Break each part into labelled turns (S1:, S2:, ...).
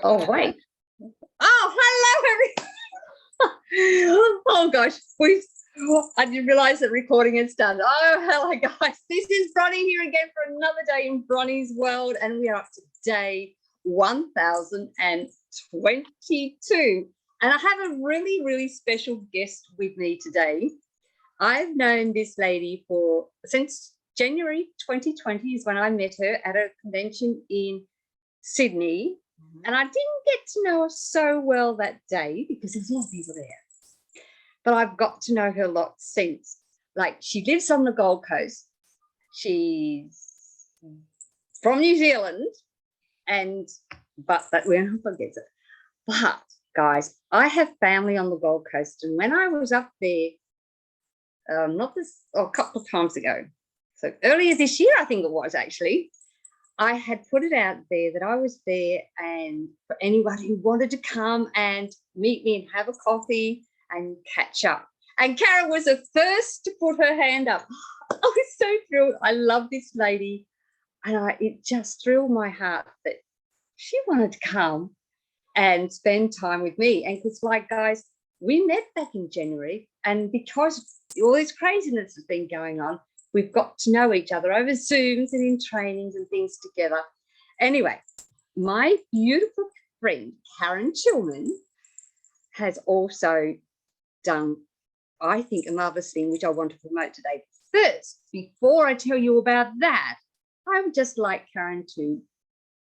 S1: Oh, wait. Oh, hello, everyone. Oh, gosh. I didn't realize that recording had started. Oh, hello, guys. This is Bronnie here again for another day in Bronnie's world, and we are up to day 1022. And I have a really, really special guest with me today. I've known this lady since January 2020 is when I met her at a convention in Sydney. And I didn't get to know her so well that day because there's a lot of people there. But I've got to know her a lot since. Like, she lives on the Gold Coast. She's from New Zealand, but we don't forget it. But, guys, I have family on the Gold Coast, and when I was up there, a couple of times ago, so earlier this year, I think it was actually, I had put it out there that I was there, and for anyone who wanted to come and meet me and have a coffee and catch up. And Karen was the first to put her hand up. I was so thrilled. I love this lady. And it just thrilled my heart that she wanted to come and spend time with me. And because, like, guys, we met back in January, and because all this craziness has been going on, we've got to know each other over Zooms and in trainings and things together. Anyway, my beautiful friend, Karen Chilman, has also done, I think, a marvelous thing, which I want to promote today. First, before I tell you about that, I would just like Karen to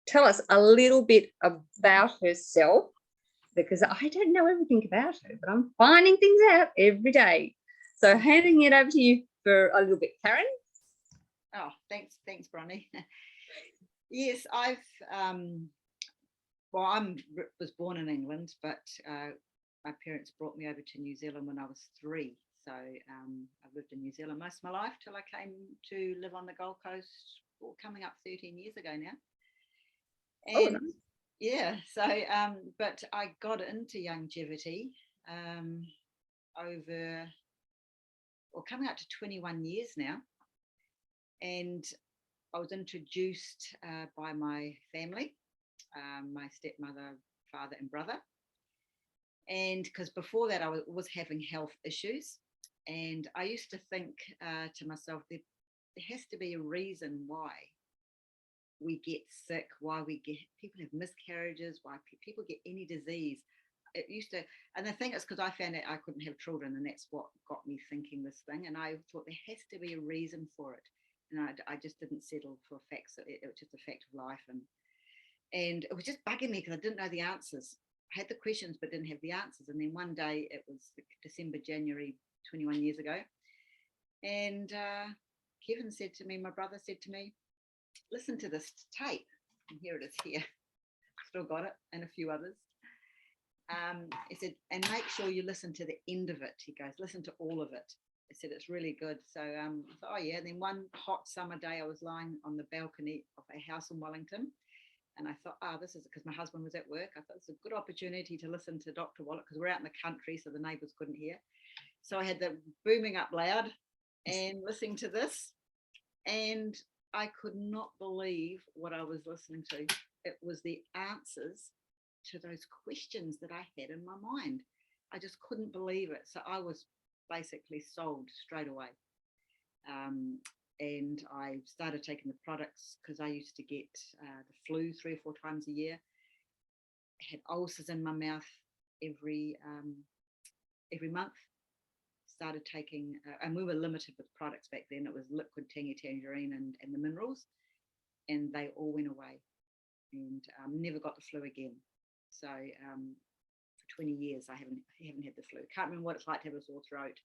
S1: tell us a little bit about herself, because I don't know everything about her, but I'm finding things out every day. So handing it over to you for a little bit, Karen.
S2: Oh, thanks, Bronnie. Yes, I was born in England, but my parents brought me over to New Zealand when I was 3. So I've lived in New Zealand most of my life till I came to live on the Gold Coast, coming up 13 years ago now. And yeah, so but I got into longevity coming up to 21 years now. And I was introduced by my family, my stepmother, father and brother. And because before that I was having health issues, and I used to think to myself, there has to be a reason why we get sick, why people have miscarriages, why people get any disease. It used to, and the thing is, because I found out I couldn't have children, and that's what got me thinking this thing. And I thought there has to be a reason for it, and I just didn't settle for facts. It was just a fact of life, and it was just bugging me because I didn't know the answers. I had the questions but didn't have the answers. And then one day, it was January 21 years ago, and Kevin said to me, my brother said to me, listen to this tape. And here it is here. Still got it, and a few others. He said, and make sure you listen to the end of it. He goes, listen to all of it. I said, it's really good. So I thought, oh yeah. And then one hot summer day, I was lying on the balcony of a house in Wellington, and I thought, this is because my husband was at work. I thought it's a good opportunity to listen to Dr. Wallach, because we're out in the country, so the neighbours couldn't hear. So I had the booming up loud and listening to this, and I could not believe what I was listening to. It was the answers to those questions that I had in my mind. I just couldn't believe it. So I was basically sold straight away. And I started taking the products because I used to get the flu 3 or 4 times a year. I had ulcers in my mouth every month. Started taking, and we were limited with products back then. It was liquid tangerine and the minerals, and they all went away, and never got the flu again. So for 20 years, I haven't had the flu. Can't remember what it's like to have a sore throat.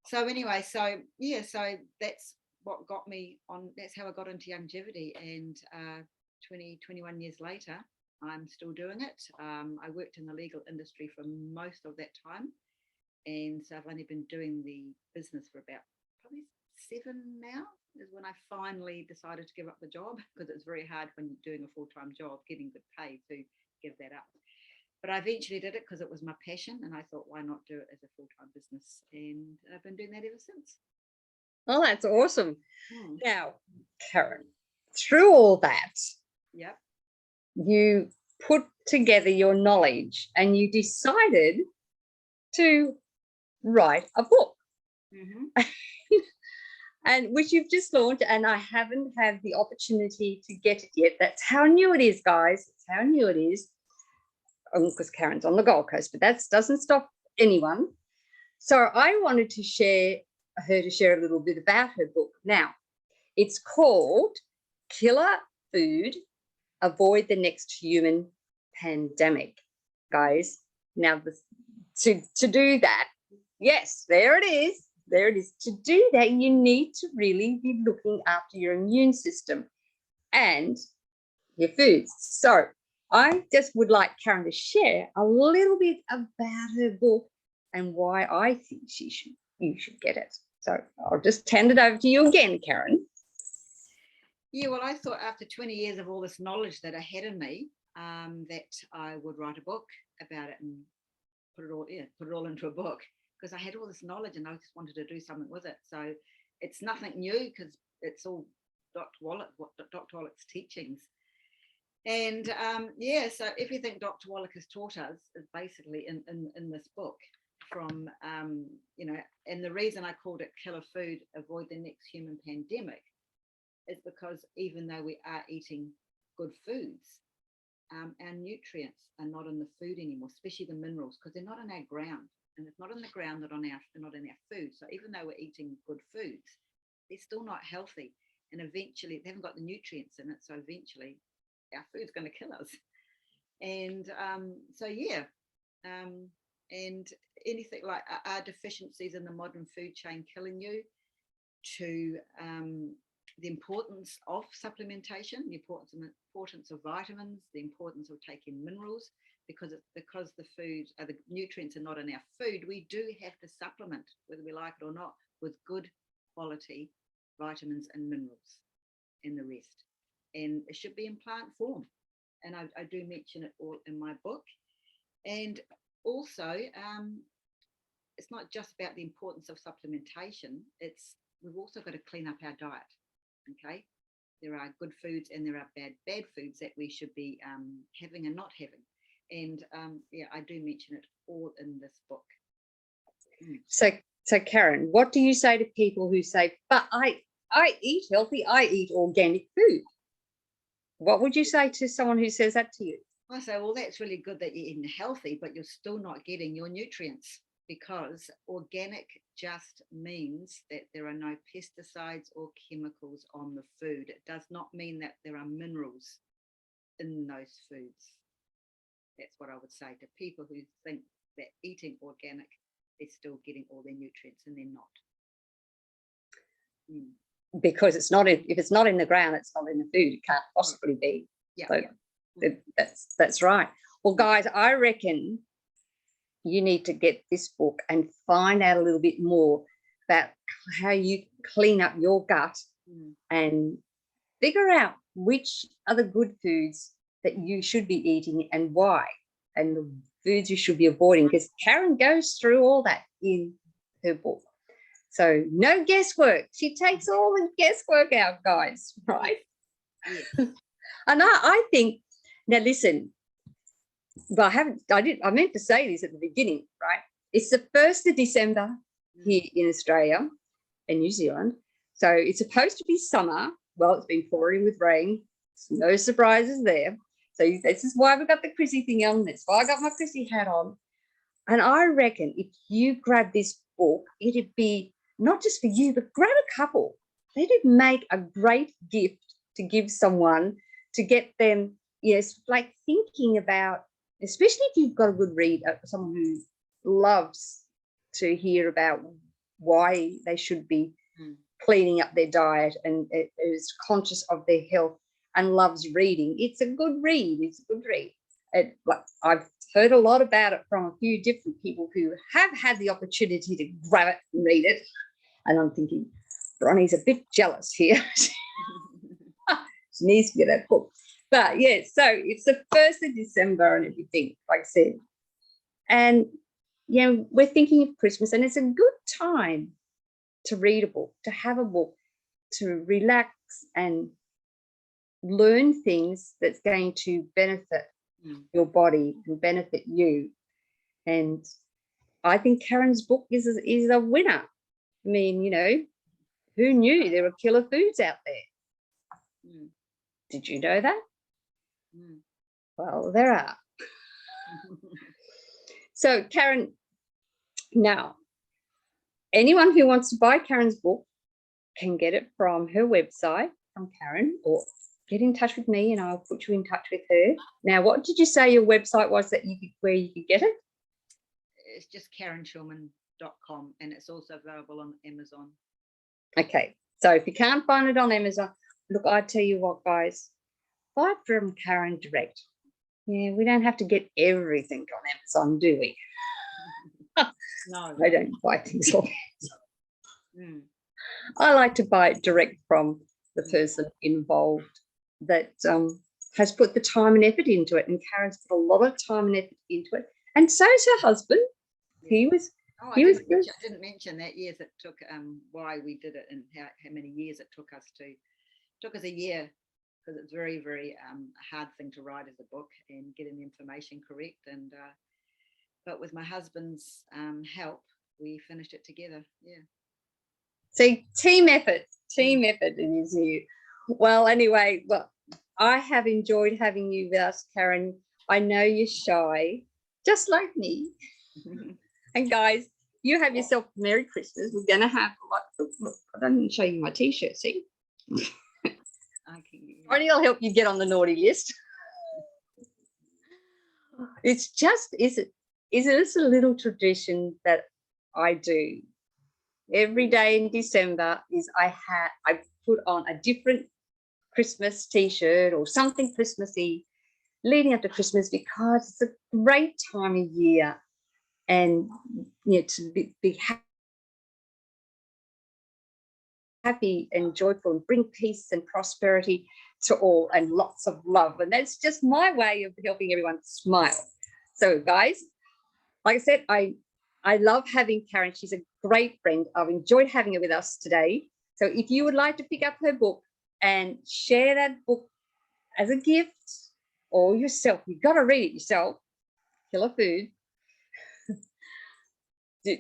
S2: So anyway, so that's what got me on. That's how I got into longevity, and 21 years later, I'm still doing it. I worked in the legal industry for most of that time. And so I've only been doing the business for about probably 7 now, is when I finally decided to give up the job, because it's very hard when you're doing a full-time job, getting good pay, to give that up. But I eventually did it because it was my passion, and I thought, why not do it as a full-time business? And I've been doing that ever since.
S1: Oh, that's awesome. Now, Karen, through all that,
S2: yep,
S1: you put together your knowledge and you decided to write a book.
S2: Mm-hmm.
S1: And which you've just launched, and I haven't had the opportunity to get it yet. That's how new it is, guys. That's how new it is. Because Karen's on the Gold Coast, but that doesn't stop anyone. So I wanted to share a little bit about her book. Now, it's called Killer Food, Avoid the Next Human Pandemic, guys. Now, to do that, yes, there it is. There it is. To do that, you need to really be looking after your immune system and your foods. So I just would like Karen to share a little bit about her book and why I think you should get it. So I'll just hand it over to you again, Karen.
S2: Yeah, well, I thought after 20 years of all this knowledge that I had in me, that I would write a book about it and put it all into a book, because I had all this knowledge and I just wanted to do something with it. So it's nothing new because it's all Dr. Wallach's teachings. And so everything Dr. Wallach has taught us is basically in this book from, and the reason I called it Killer Food, Avoid the Next Human Pandemic is because even though we are eating good foods, our nutrients are not in the food anymore, especially the minerals, because they're not in our ground. And it's not in the ground, they're not in our food. So even though we're eating good foods, they're still not healthy. And eventually, they haven't got the nutrients in it. So eventually, our food's going to kill us. And and anything like are deficiencies in the modern food chain killing you, to the importance of supplementation, the importance of vitamins, the importance of taking minerals, because the food, the nutrients are not in our food. We do have to supplement, whether we like it or not, with good quality vitamins and minerals and the rest. And it should be in plant form. And I do mention it all in my book. And also, it's not just about the importance of supplementation. We've also got to clean up our diet. Okay, there are good foods and there are bad foods that we should be having and not having. And I do mention it all in this book.
S1: So Karen, what do you say to people who say, but I eat healthy, I eat organic food? What would you say to someone who says that to you?
S2: I say, well, that's really good that you're eating healthy, but you're still not getting your nutrients, because organic just means that there are no pesticides or chemicals on the food. It does not mean that there are minerals in those foods. That's what I would say to people who think that eating organic is still getting all their nutrients, and they're not.
S1: Because if it's not in the ground, it's not in the food. It can't possibly be.
S2: Yeah,
S1: so that's right. Well, guys, I reckon you need to get this book and find out a little bit more about how you clean up your gut and figure out which are the good foods that you should be eating and why, and the foods you should be avoiding, because Karen goes through all that in her book. So no guesswork. She takes all the guesswork out, guys, right?
S2: Yes.
S1: And I think, now listen, well, I meant to say this at the beginning, right? It's the 1st of December here in Australia and New Zealand. So it's supposed to be summer. Well, it's been pouring with rain. No surprises there. So this is why we've got the Chrissy thing on. That's why I got my Chrissy hat on. And I reckon if you grab this book, it'd be not just for you, but grab a couple. Let it make a great gift to give someone, to get them, like thinking about, especially if you've got a good reader, someone who loves to hear about why they should be cleaning up their diet and is conscious of their health and loves reading. It's a good read. I've heard a lot about it from a few different people who have had the opportunity to grab it and read it. And I'm thinking, Bronnie's a bit jealous here. She needs to get that book. But yeah, so it's the 1st of December and everything, like I said. And we're thinking of Christmas, and it's a good time to read a book, to have a book, to relax and learn things that's going to benefit your body and benefit you. And I think Karen's book is a winner. I mean, you know, who knew there were killer foods out there? Did you know that? Well, there are. So, Karen, now, anyone who wants to buy Karen's book can get it from her website, from Karen, or get in touch with me and I'll put you in touch with her. Now, what did you say your website was where you could get it?
S2: It's just karenchilman.com, and it's also available on Amazon.
S1: Okay, so if you can't find it on Amazon, look, I tell you what, guys, buy it from Karen direct. Yeah, we don't have to get everything on Amazon, do we?
S2: No,
S1: I don't buy things off Amazon. I like to buy it direct from the person involved that has put the time and effort into it. And Karen's put a lot of time and effort into it. And so is her husband. I
S2: didn't mention that years it took, why we did it, and how many years it took us a year, because it's very, very a hard thing to write as a book and getting the information correct. And but with my husband's help, we finished it together. Yeah.
S1: See, team effort it is you. Well, anyway, I have enjoyed having you with us, Karen. I know you're shy, just like me. And guys, you have yourself a Merry Christmas. We're going to have, look, I didn't show you my T-shirt, see? Only I'll help you get on the naughty list. It's just, is it a little tradition that I do. Every day in December is I put on a different Christmas T-shirt or something Christmassy leading up to Christmas, because it's a great time of year, and you know, to be happy and joyful and bring peace and prosperity to all and lots of love. And that's just my way of helping everyone smile. So guys, like I said, I love having Karen. She's a great friend. I've enjoyed having her with us today. So if you would like to pick up her book and share that book as a gift, or yourself, you've got to read it yourself, Killer Food,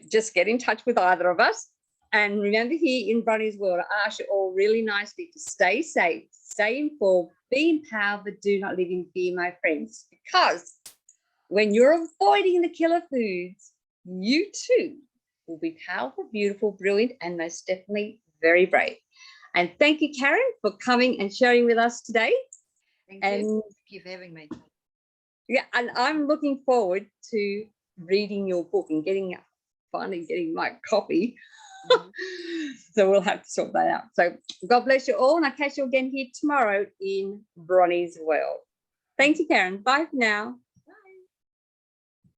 S1: just get in touch with either of us. And remember, here in Bronnie's World, I ask you all really nicely to stay safe, stay informed, be empowered, but do not live in fear, my friends, because when you're avoiding the killer foods, you too will be powerful, beautiful, brilliant, and most definitely very brave. And thank you, Karen, for coming and sharing with us today.
S2: Thank you for having me.
S1: Yeah, and I'm looking forward to reading your book and finally getting my copy. So we'll have to sort that out. So God bless you all, and I'll catch you again here tomorrow in Bronnie's World. Thank you, Karen. Bye for now.